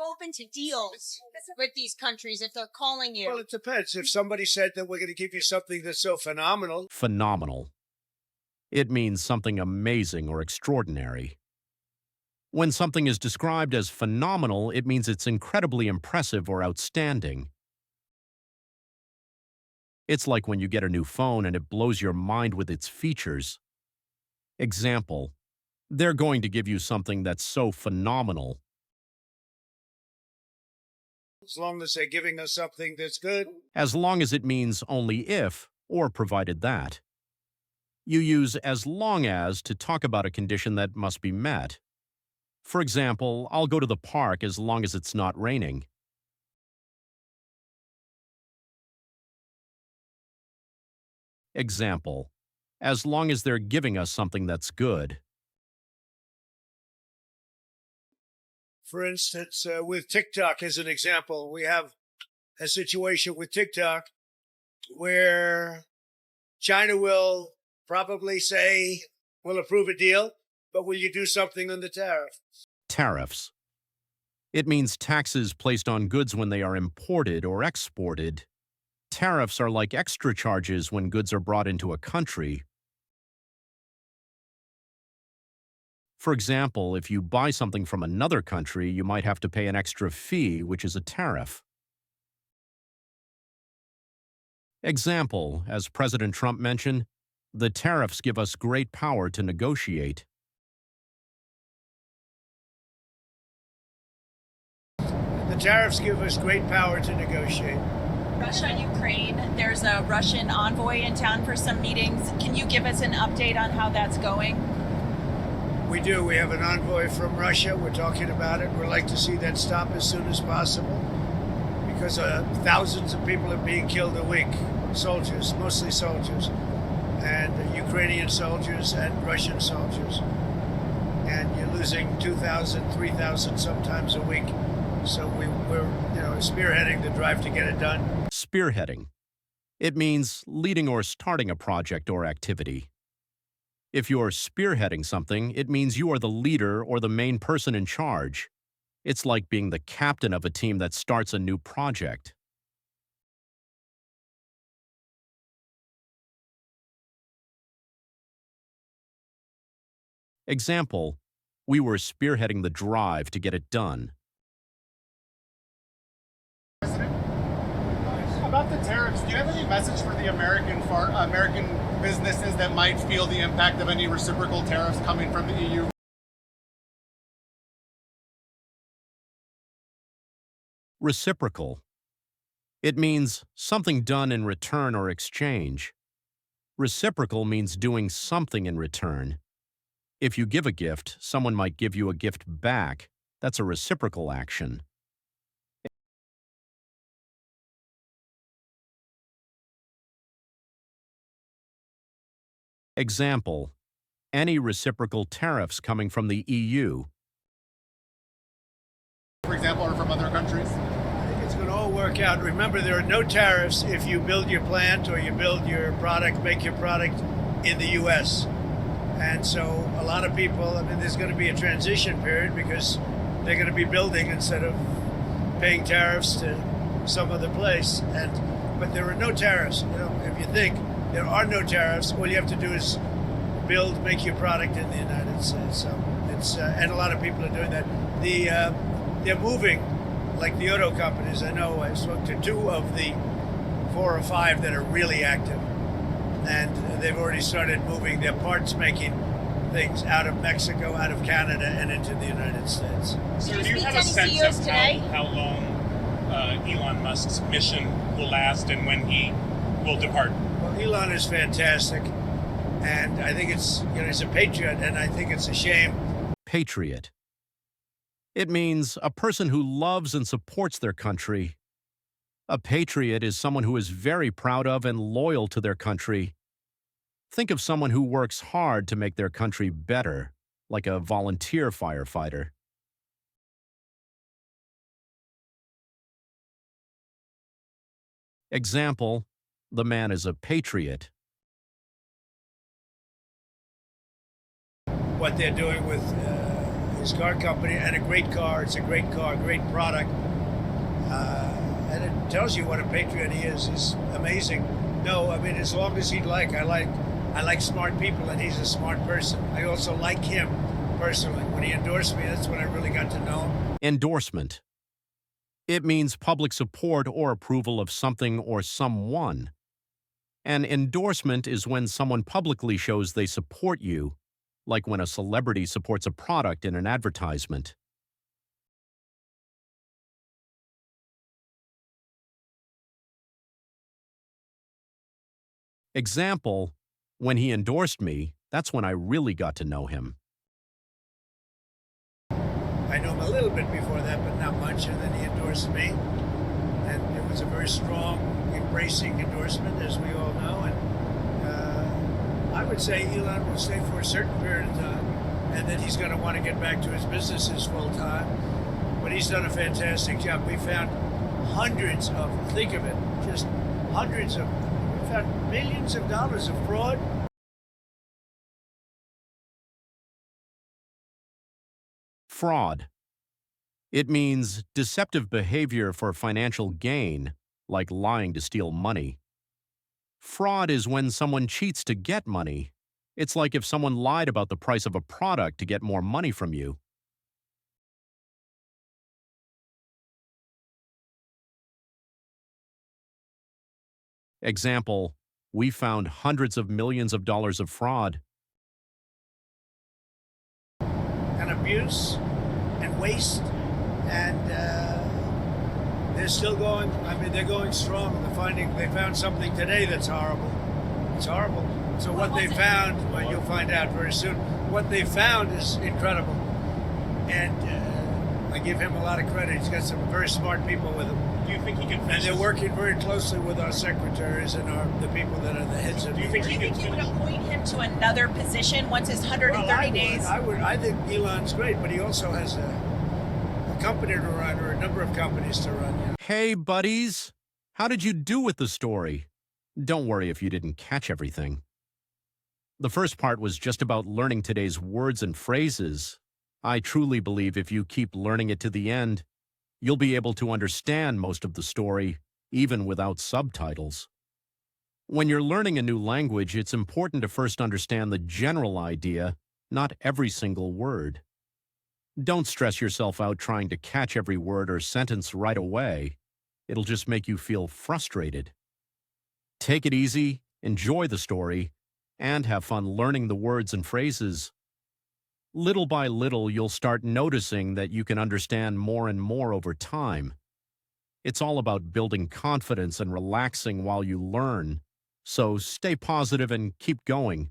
you open to deals with these countries if they're calling you? Well, it depends. If somebody said that we're going to give you something that's so phenomenal. Phenomenal. It means something amazing or extraordinary. When something is described as phenomenal, it means it's incredibly impressive or outstanding. It's like when you get a new phone and it blows your mind with its features. Example, they're going to give you something that's so phenomenal. As long as they're giving us something that's good. As long as it means only if, or provided that. You use as long as to talk about a condition that must be met. For example, I'll go to the park as long as it's not raining. Example, as long as they're giving us something that's good. For instance, with TikTok as an example, we have a situation with TikTok where China will probably say, we'll approve a deal, but will you do something on the tariff? Tariffs. It means taxes placed on goods when they are imported or exported. Tariffs are like extra charges when goods are brought into a country. For example, if you buy something from another country, you might have to pay an extra fee, which is a tariff. Example, as President Trump mentioned, the tariffs give us great power to negotiate. The tariffs give us great power to negotiate. Russia, Ukraine, there's a Russian envoy in town for some meetings. Can you give us an update on how that's going? We do. We have an envoy from Russia. We're talking about it. We'd like to see that stop as soon as possible because thousands of people are being killed a week. Soldiers, mostly soldiers, and Ukrainian soldiers and Russian soldiers. And you're losing 2,000, 3,000 sometimes a week. So we're spearheading the drive to get it done. Spearheading. It means leading or starting a project or activity. If you're spearheading something, it means you are the leader or the main person in charge. It's like being the captain of a team that starts a new project. Example, we were spearheading the drive to get it done. About the tariffs, do you have any message for the American businesses that might feel the impact of any reciprocal tariffs coming from the EU? Reciprocal. It means something done in return or exchange. Reciprocal means doing something in return. If you give a gift, someone might give you a gift back. That's a reciprocal action. Example, any reciprocal tariffs coming from the EU. For example, or from other countries? I think it's going to all work out. Remember, there are no tariffs if you build your plant or you build your product, make your product in the U.S. And so a lot of people, there's going to be a transition period because they're going to be building instead of paying tariffs to some other place. But there are no tariffs. If you think there are no tariffs, all you have to do is make your product in the United States. So it's and a lot of people are doing that. They're moving, like the auto companies. I know I spoke to 2 of the 4 or 5 that are really active, and they've already started moving their parts making things out of Mexico, out of Canada, and into the United States. So do you have a sense of how long Elon Musk's mission will last and when he will depart? Well, Elon is fantastic, and I think he's a patriot, and I think it's a shame. Patriot. It means a person who loves and supports their country. A patriot is someone who is very proud of and loyal to their country. Think of someone who works hard to make their country better, like a volunteer firefighter. Example, the man is a patriot. What they're doing with his car company, and a great car. It's a great car, great product. And it tells you what a patriot he is. He's amazing. No, I mean, as long as he'd like, I like smart people, and he's a smart person. I also like him personally. When he endorsed me, that's when I really got to know him. Endorsement. It means public support or approval of something or someone. An endorsement is when someone publicly shows they support you, like when a celebrity supports a product in an advertisement. Example, when he endorsed me, that's when I really got to know him. I know him a little bit before that, but not much, and then he endorsed me. And it was a very strong, embracing endorsement, as we all know. And I would say Elon will stay for a certain period of time, and then he's going to want to get back to his businesses full time. But he's done a fantastic job. We found hundreds of, think of it, just hundreds of, we found millions of dollars of fraud. Fraud. It means deceptive behavior for financial gain, like lying to steal money. Fraud is when someone cheats to get money. It's like if someone lied about the price of a product to get more money from you. Example, we found hundreds of millions of dollars of fraud. And abuse and waste, and they're still going. I mean, they're going strong. They found something today that's horrible. It's horrible. So what they found, well, you'll find out very soon. What they found is incredible, and I give him a lot of credit. He's got some very smart people with him. Do you think he can And finish? they're working very closely with our secretaries and the people that are the heads of. Do you think Do he you can think you would finish? appoint him to another position once his 130 days? I think Elon's great, but he also has a company to run, or a number of companies to run. You know? Hey, buddies! How did you do with the story? Don't worry if you didn't catch everything. The first part was just about learning today's words and phrases. I truly believe if you keep learning it to the end, you'll be able to understand most of the story, even without subtitles. When you're learning a new language, it's important to first understand the general idea, not every single word. Don't stress yourself out trying to catch every word or sentence right away. It'll just make you feel frustrated. Take it easy, enjoy the story, and have fun learning the words and phrases. Little by little, you'll start noticing that you can understand more and more over time. It's all about building confidence and relaxing while you learn. So stay positive and keep going.